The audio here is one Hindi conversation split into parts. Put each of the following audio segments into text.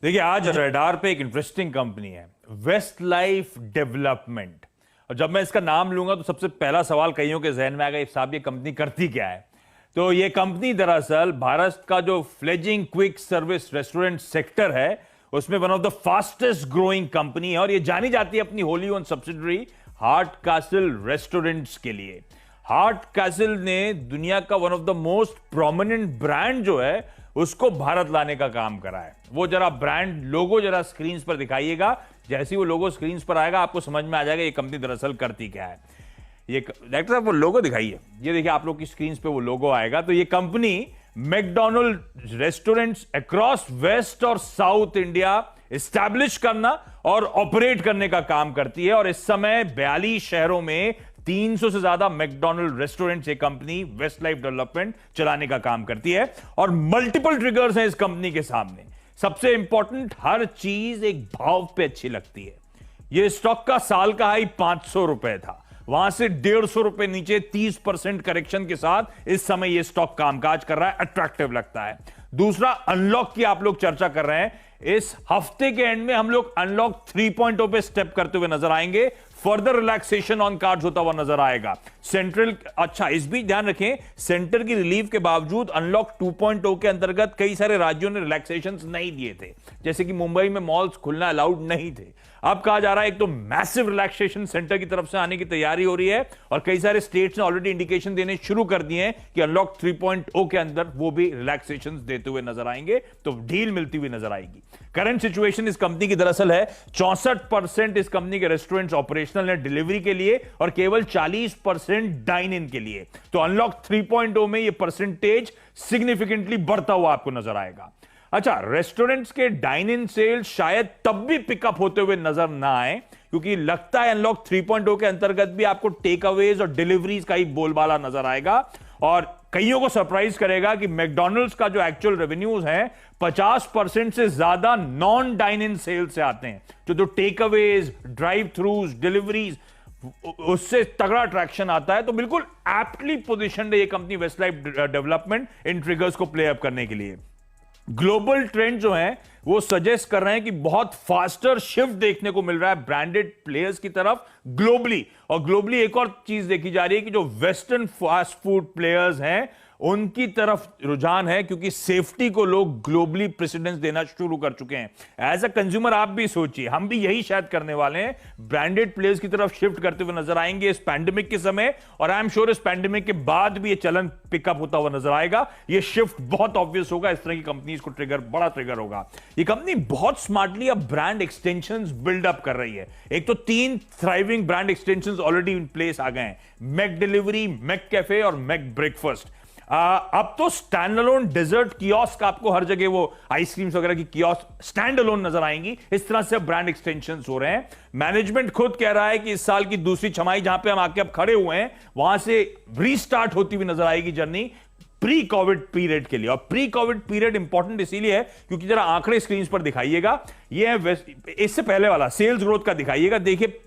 देखिए आज रेडार पे एक इंटरेस्टिंग कंपनी है वेस्ट लाइफ डेवलपमेंट। और जब मैं इसका नाम लूंगा तो सबसे पहला सवाल कईयों के जहन में आएगा, साहब ये कंपनी करती क्या है। तो ये कंपनी दरअसल भारत का जो fledging quick service restaurant sector है उसमें one of the fastest growing company है और ये जानी जाती है अपनी Holi own subsidiary heart castle restaurants के लिए। हार्ट कैसल ने दुनिया का one of the most prominent brand जो है उसको भारत लाने का काम करा है। वो जरा ब्रांड लोगो जरा स्क्रीन पर दिखाइएगा, जैसे ही वो लोगो स्क्रीन पर आएगा आपको समझ में आ जाएगा ये कंपनी दरअसल करती क्या है। ये डायरेक्टर साहब वो लोगो दिखाइए, ये देखिए आप लोग की स्क्रीन पे वो लोगो आएगा। तो ये company McDonald restaurants across west और साउथ इंडिया एस्टैब्लिश करना और ऑपरेट करने का काम करती है और इस समय 42 शहरों में 300 से ज्यादा मैकडॉनल्ड रेस्टोरेंट्स ये कंपनी वेस्ट लाइफ डेवलपमेंट चलाने का काम करती है और मल्टीपल ट्रिगर्स हैं इस कंपनी के सामने। सबसे इंपॉर्टेंट, हर चीज एक भाव पे अच्छी लगती है। ये स्टॉक का साल का हाई 500 रुपए था, वहां से 150 रुपए नीचे 30% करेक्शन के साथ इस समय ये स्टॉक कामकाज कर रहा है, अट्रैक्टिव लगता है। दूसरा, अनलॉक की आप लोग चर्चा कर रहे हैं, इस हफ्ते के एंड में हम लोग अनलॉक 3.0 पे स्टेप करते हुए नजर आएंगे। फर्दर रिलैक्सेशन ऑन कार्ड्स होता हुआ नजर आएगा। सेंट्रल, अच्छा इस बीच ध्यान रखें, सेंटर की रिलीफ के बावजूद अनलॉक 2.0 के अंतर्गत कई सारे राज्यों ने रिलैक्सेशंस नहीं दिए थे, जैसे कि मुंबई में मॉल्स खुलना अलाउड नहीं थे। अब कहा जा रहा है एक तो मैसिव रिलैक्सेशन सेंटर की तरफ से आने की तैयारी हो रही है और कई सारे स्टेट्स ने ऑलरेडी इंडिकेशन देने शुरू कर दिए हैं कि अनलॉक 3.0 के अंदर वो भी रिलैक्सेशंस देते हुए नजर आएंगे, तो डील मिलती हुई नजर आएगी। करंट सिचुएशन इस कंपनी की दरअसल है 64% इस कंपनी के रेस्टोरेंट्स ऑपरेशनल है डिलीवरी के लिए और केवल 40% डाइन इन के लिए। तो अनलॉक 3.0 में ये परसेंटेज सिग्निफिकेंटली बढ़ता हुआ आपको नजर आएगा। अच्छा, रेस्टोरेंट्स के डाइन इन सेल्स शायद तब भी पिकअप होते हुए नजर ना आए क्योंकि लगता है अनलॉक 3.0 के अंतर्गत भी आपको टेक अवेज और डिलीवरीज का ही बोलबाला नजर आएगा और कईयों को सरप्राइज करेगा कि मैकडॉनल्ड्स का जो एक्चुअल रेवेन्यूज है 50% से ज्यादा नॉन डाइन इन सेल से आते हैं। जो take aways, drive throughs, deliveries, उससे तगड़ा अट्रैक्शन आता है। तो बिल्कुल एप्टली पोजिशन्ड है ये कंपनी वेस्ट लाइफ डेवलपमेंट इन ट्रिगर्स को प्ले अप करने के लिए। ग्लोबल ट्रेंड जो है वो सजेस्ट कर रहे हैं कि बहुत फास्टर शिफ्ट देखने को मिल रहा है ब्रांडेड प्लेयर्स की तरफ ग्लोबली। और ग्लोबली एक और चीज देखी जा रही है कि जो वेस्टर्न फास्ट फूड प्लेयर्स हैं उनकी तरफ रुझान है क्योंकि सेफ्टी को लोग ग्लोबली प्रेसिडेंस देना शुरू कर चुके हैं। एज अ कंज्यूमर आप भी सोचिए, हम भी यही शायद करने वाले हैं, ब्रांडेड प्लेयर्स की तरफ शिफ्ट करते हुए नजर आएंगे इस पैंडेमिक के समय और आई एम श्योर इस पैंडेमिक के बाद भी ये चलन पिकअप होता हुआ नजर आएगा। ये शिफ्ट बहुत ऑब्वियस होगा, इस तरह की कंपनीज को बड़ा ट्रिगर होगा। ये कंपनी बहुत स्मार्टली अब ब्रांड एक्सटेंशंस बिल्डअप कर रही है। एक तो 3 thriving brand extensions already in place आ गए हैं, मैक डिलीवरी, मैक कैफे और मैक ब्रेकफास्ट। अब तो स्टैंड अलोन डेजर्ट कियोस्क आपको हर जगह वो आइसक्रीम्स वगैरह की कियोस्क स्टैंड अलोन नजर आएंगी। इस तरह से ब्रांड एक्सटेंशंस हो रहे हैं। मैनेजमेंट खुद कह रहा है कि इस साल की दूसरी छमाही जहां पे हम आके अब खड़े हुए हैं वहां से रीस्टार्ट होती हुई नजर आएगी जर्नी प्री कोविड पीरियड के लिए। और प्री कोविड पीरियड इंपॉर्टेंट इसीलिए है क्योंकि जरा आंकड़े स्क्रीन पर दिखाइएगा, ये है इससे पहले वाला सेल्स ग्रोथ का दिखाइएगा। देखिए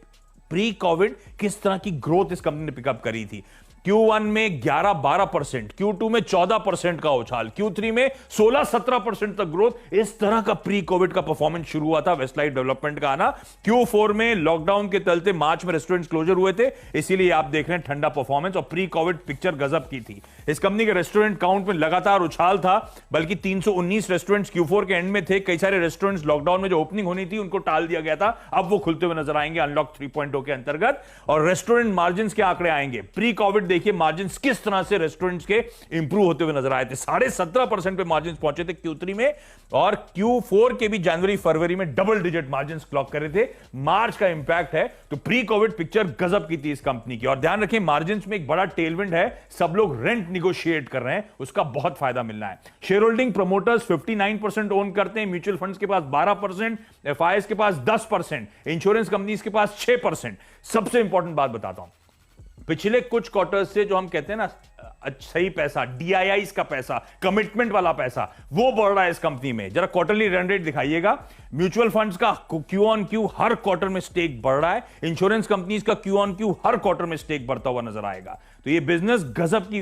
प्री कोविड किस तरह की ग्रोथ इस कंपनी ने पिकअप करी थी। Q1 में 11-12%, Q2 में 14% का उछाल, Q3 में 16-17% तक ग्रोथ। इस तरह का प्री कोविड का परफॉर्मेंस शुरू हुआ था वेस्ट लाइफ डेवलपमेंट का आना। Q4 में लॉकडाउन के चलते मार्च में रेस्टोरेंट्स क्लोजर हुए थे, इसीलिए आप देख रहे हैं ठंडा परफॉर्मेंस और प्री कोविड पिक्चर गजब की थी। इस कंपनी के रेस्टोरेंट काउंट में लगातार उछाल था, बल्कि 319 रेस्टोरेंट्स Q4 के एंड में थे। कई सारे रेस्टोरेंट्स लॉकडाउन में जो ओपनिंग होनी थी उनको टाल दिया गया था, अब वो खुलते हुए नजर आएंगे अनलॉक 3.0 के अंतर्गत। और रेस्टोरेंट मार्जिन के आंकड़े आएंगे। प्री कोविड देखिए मार्जिन किस तरह से रेस्टोरेंट्स के इंप्रूव होते हुए नजर आए थे। 17.5% पे मार्जिन पहुंचे थे Q3 में और Q4 के भी जनवरी फरवरी में डबल डिजिट मार्जिन क्लॉक करे थे। मार्च का इंपैक्ट है, तो प्री कोविड पिक्चर गजब की थी इस कंपनी की। और ध्यान रखें मार्जिन में एक बड़ा टेलविंड है, सब लोग रेंट निगोशिएट कर रहे हैं, उसका बहुत फायदा मिलना है। शेयर होल्डिंग प्रमोटर्स 59% ओन करते हैं, म्यूचुअल फंड्स के पास 12%, एफआईएस के पास 10%, इंश्योरेंस कंपनीज के पास 6%। सबसे इंपॉर्टेंट बात बताता हूं, पिछले कुछ क्वार्टर्स से जो हम कहते हैं ना सही पैसा, डीआईआईस का पैसा, कमिटमेंट वाला पैसा, वो बढ़ रहा है इस कंपनी में। जरा क्वार्टरली रन रेट दिखाइएगा। म्यूचुअल फंड्स का क्यू ऑन क्यू हर क्वार्टर में स्टेक बढ़ रहा है, इंश्योरेंस कंपनीज का क्यू ऑन क्यू हर क्वार्टर में स्टेक बढ़ता हुआ नजर आएगा। तो ये बिजनेस गजब की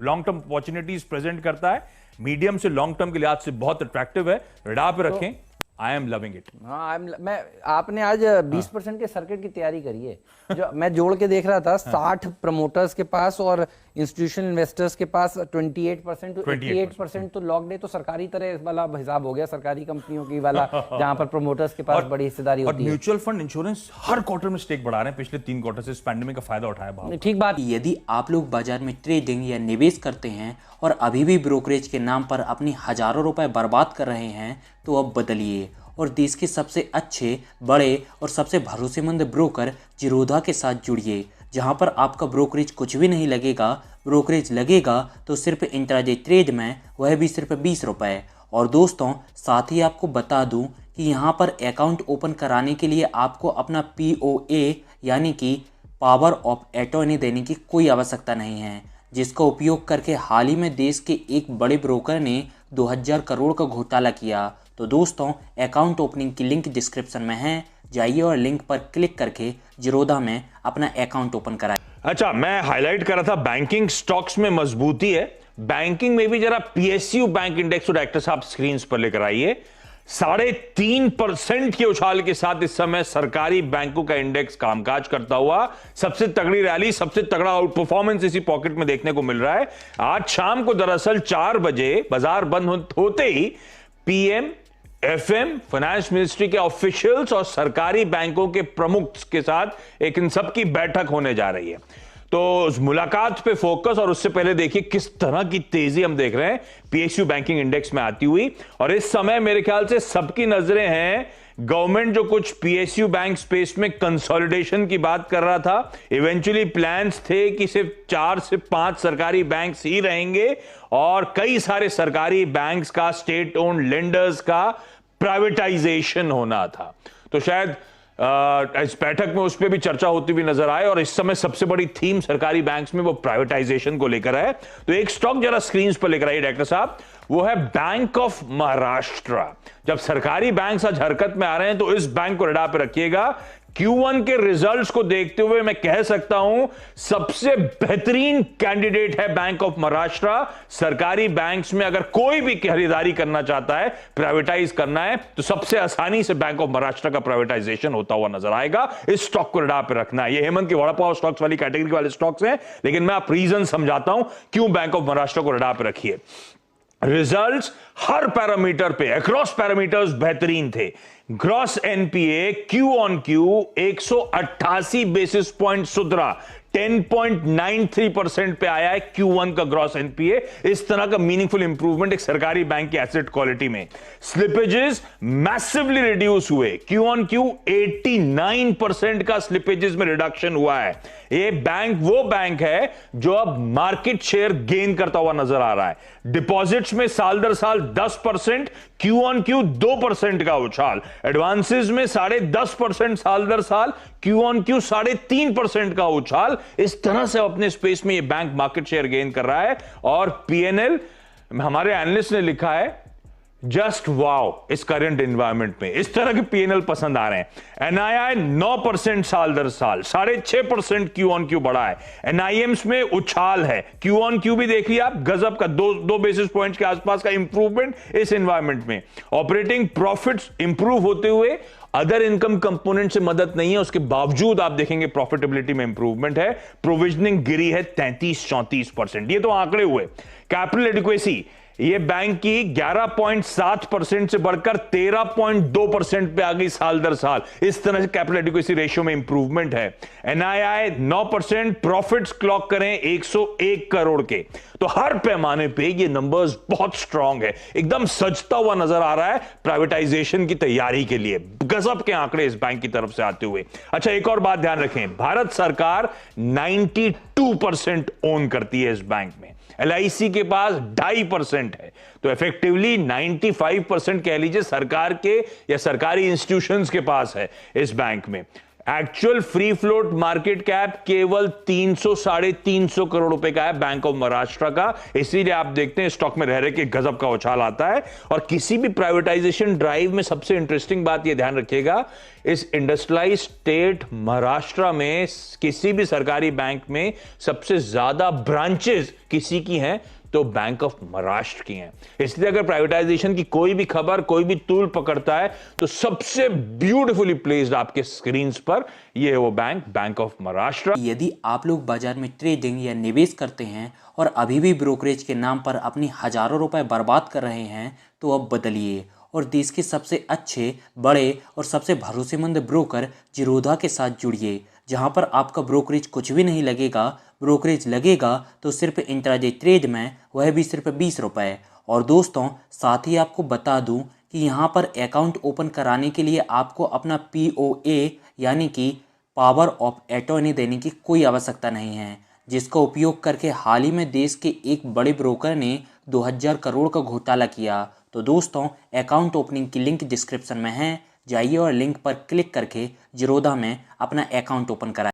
लॉन्ग टर्म अपॉर्चुनिटीज प्रेजेंट करता है, मीडियम से लॉन्ग टर्म के लिहाज से बहुत अट्रैक्टिव है। रेडार पे रखें। I am loving it. हाँ, मैं आपने आज 20% के सर्किट की तैयारी करी है। जो मैं जोड़ के देख रहा था, 60 प्रमोटर्स के पास और इंस्टीट्यूशनल इन्वेस्टर्स के पास 28%, 88% तो लॉक्ड है। तो सरकारी तरह वाला हिसाब हो गया, सरकारी कंपनियों की वाला, जहां पर प्रमोटर्स के पास बड़ी हिस्सेदारी होती है। म्यूचुअल फंड इंश्योरेंस हर क्वार्टर में स्टेक बढ़ा रहे हैं, पिछले 3 क्वार्टर से इस पैंडेमिक का फायदा उठाया। ठीक बात। यदि आप लोग बाजार में ट्रेडिंग या निवेश करते हैं और अभी भी ब्रोकरेज के नाम पर अपनी हजारों रुपए बर्बाद कर रहे हैं, तो अब बदलिए और देश के सबसे अच्छे, बड़े और सबसे भरोसेमंद ब्रोकर जिरोधा के साथ जुड़िए, जहां पर आपका ब्रोकरेज कुछ भी नहीं लगेगा। ब्रोकरेज लगेगा तो सिर्फ इंट्राडे ट्रेड में, वह भी सिर्फ 20 रुपये। और दोस्तों, साथ ही आपको बता दूं कि यहां पर अकाउंट ओपन कराने के लिए आपको अपना POA यानी कि पावर ऑफ अटॉर्नी देने की कोई आवश्यकता नहीं है, जिसका उपयोग करके हाल ही में देश के एक बड़े ब्रोकर ने 2000 करोड़ का घोटाला किया। तो दोस्तों, अकाउंट ओपनिंग की लिंक डिस्क्रिप्शन में है, जाइए और लिंक पर क्लिक करके जिरोधा में अपना अकाउंट ओपन कराइए। अच्छा, मैं हाईलाइट कर रहा था बैंकिंग स्टॉक्स में मजबूती है। बैंकिंग में भी जरा PSU बैंक इंडेक्स को डायरेक्टर साहब स्क्रीन पर लेकर आइए। 3.5% के उछाल के साथ इस समय सरकारी बैंकों का इंडेक्स कामकाज करता हुआ सबसे तगड़ी रैली, सबसे तगड़ा आउट परफॉर्मेंस इसी पॉकेट में देखने को मिल रहा है। आज शाम को दरअसल 4 बजे बाजार बंद होते ही PM, FM, फाइनेंस मिनिस्ट्री के ऑफिशियल्स और सरकारी बैंकों के प्रमुख के साथ एक इन सब की बैठक होने जा रही है। तो उस मुलाकात पे फोकस, और उससे पहले देखिए किस तरह की तेजी हम देख रहे हैं PSU बैंकिंग इंडेक्स में आती हुई। और इस समय मेरे ख्याल से सबकी नजरें हैं, गवर्नमेंट जो कुछ PSU बैंक स्पेस में कंसोलिडेशन की बात कर रहा था, इवेंचुअली प्लान्स थे कि सिर्फ 4 से 5 सरकारी बैंक्स ही रहेंगे और कई सारे सरकारी बैंक्स का, स्टेट ओन्ड लेंडर्स का प्राइवेटाइजेशन होना था। तो शायद इस बैठक में उस पर भी चर्चा होती हुई नजर आए। और इस समय सबसे बड़ी थीम सरकारी बैंक्स में वो प्राइवेटाइजेशन को लेकर है। तो एक स्टॉक जरा स्क्रीन पर लेकर आइए डायरेक्टर साहब, वो है बैंक ऑफ महाराष्ट्र। जब सरकारी बैंक आज हरकत में आ रहे हैं तो इस बैंक को रडार पे रखिएगा। Q1 के रिजल्ट्स को देखते हुए मैं कह सकता हूं सबसे बेहतरीन कैंडिडेट है बैंक ऑफ महाराष्ट्र। सरकारी बैंक्स में अगर कोई भी खरीदारी करना चाहता है, प्राइवेटाइज करना है, तो सबसे आसानी से बैंक ऑफ महाराष्ट्र का प्राइवेटाइजेशन होता हुआ नजर आएगा। इस स्टॉक को रडार पे रखना है। ये हेमंत के वड़ा पाव स्टॉक्स वाली कैटेगरी वाले स्टॉक्स हैं, लेकिन मैं आप रीजन समझाता हूं क्यों बैंक ऑफ महाराष्ट्र को रडार पे रखिए। रिजल्ट्स हर पैरामीटर पे, अक्रॉस पैरामीटर्स बेहतरीन थे। Gross NPA Q on Q 188 basis point सुधरा, 10.93% पे आया है Q1 का ग्रॉस NPA। इस तरह का मीनिंगफुल इंप्रूवमेंट एक सरकारी बैंक की एसेट क्वालिटी में। स्लिपेजेस मैसिवली रिड्यूस हुए, Q on Q 89% का स्लिपेजेस में रिडक्शन हुआ है। ये बैंक वो बैंक है जो अब मार्केट शेयर गेन करता हुआ नजर आ रहा है। डिपॉजिट्स में साल दर साल 10%, Q on Q 2% का उछाल। एडवांसेस में 10.5% साल दर साल, Q on Q 3.5% का उछाल। इस तरह से अपने स्पेस में ये बैंक मार्केट शेयर गेन कर रहा है। और PNL हमारे एनालिस्ट ने लिखा है जस्ट वाओ इस करंट एनवायरनमेंट में। इस तरह के PNL पसंद आ रहे हैं। NII 9% साल दर साल, 6.5% Q on Q बढ़ा है। NIMs में उछाल है, Q on Q भी देख लिया आप, गजब का 2 बेसिस पॉइंट्स के आसपास का इंप्रूवमेंट इस एनवायरनमेंट में। ऑपरेटिंग प्रॉफिट्स इंप्रूव होते हुए, अदर इनकम कंपोनेंट से मदद नहीं है, उसके बावजूद आप देखेंगे प्रॉफिटेबिलिटी में इंप्रूवमेंट है। प्रोविजनिंग गिरी है 33-34%। ये तो आंकड़े हुए। कैपिटल एडिक्वेसी ये बैंक की 11.7% से बढ़कर 13.2% पे आ गई साल दर साल। इस तरह से कैपिटल एडिक्वेसी रेशियो में इंप्रूवमेंट है। NII 9%, प्रॉफिट्स क्लॉक करें 101 करोड़ के। तो हर पैमाने पे ये नंबर्स बहुत स्ट्रांग है, एकदम सजता हुआ नजर आ रहा है प्राइवेटाइजेशन की तैयारी के लिए। गजब के आंकड़े इस बैंक की तरफ से आते हुए। अच्छा, एक और बात ध्यान रखें, भारत सरकार 92% ओन करती है इस बैंक में। LIC के पास 2.5% है। तो इफेक्टिवली 95% कह लीजिए सरकार के या सरकारी इंस्टीट्यूशंस के पास है इस बैंक में। Actual free float market cap केवल 300-350 करोड़ रुपए का है बैंक ऑफ महाराष्ट्र का। इसीलिए आप देखते हैं स्टॉक में रह रहे के गजब का उछाल आता है। और किसी भी प्राइवेटाइजेशन ड्राइव में सबसे इंटरेस्टिंग बात यह ध्यान रखिएगा, इस इंडस्ट्रियलाइज स्टेट महाराष्ट्र में किसी भी सरकारी बैंक में सबसे ज्यादा ब्रांचेस किसी की हैं, तो बैंक ऑफ महाराष्ट्र की हैं। इसलिए अगर प्राइवेटाइजेशन की कोई भी खबर, कोई भी टूल पकड़ता है तो सबसे ब्यूटीफुली प्लेस्ड आपके स्क्रीन पर ये है वो बैंक ऑफ महाराष्ट्र। यदि आप लोग बाजार में ट्रेडिंग या निवेश करते हैं और अभी भी ब्रोकरेज के नाम पर अपनी हजारों रुपए बर्बाद कर रहे हैं तो अब बदलिए और देश के सबसे अच्छे, बड़े और सबसे भरोसेमंद ब्रोकर जिरोधा के साथ जुड़िए, जहां पर आपका ब्रोकरेज कुछ भी नहीं लगेगा। ब्रोकरेज लगेगा तो सिर्फ इंट्राडे ट्रेड में, वह भी सिर्फ 20 रुपये। और दोस्तों, साथ ही आपको बता दूं कि यहाँ पर अकाउंट ओपन कराने के लिए आपको अपना POA यानी कि पावर ऑफ अटॉर्नी देने की कोई आवश्यकता नहीं है, जिसका उपयोग करके हाल ही में देश के एक बड़े ब्रोकर ने 2000 करोड़ का घोटाला किया। तो दोस्तों, अकाउंट ओपनिंग की लिंक डिस्क्रिप्शन में है, जाइए और लिंक पर क्लिक करके जिरोधा में अपना अकाउंट ओपन कराइए।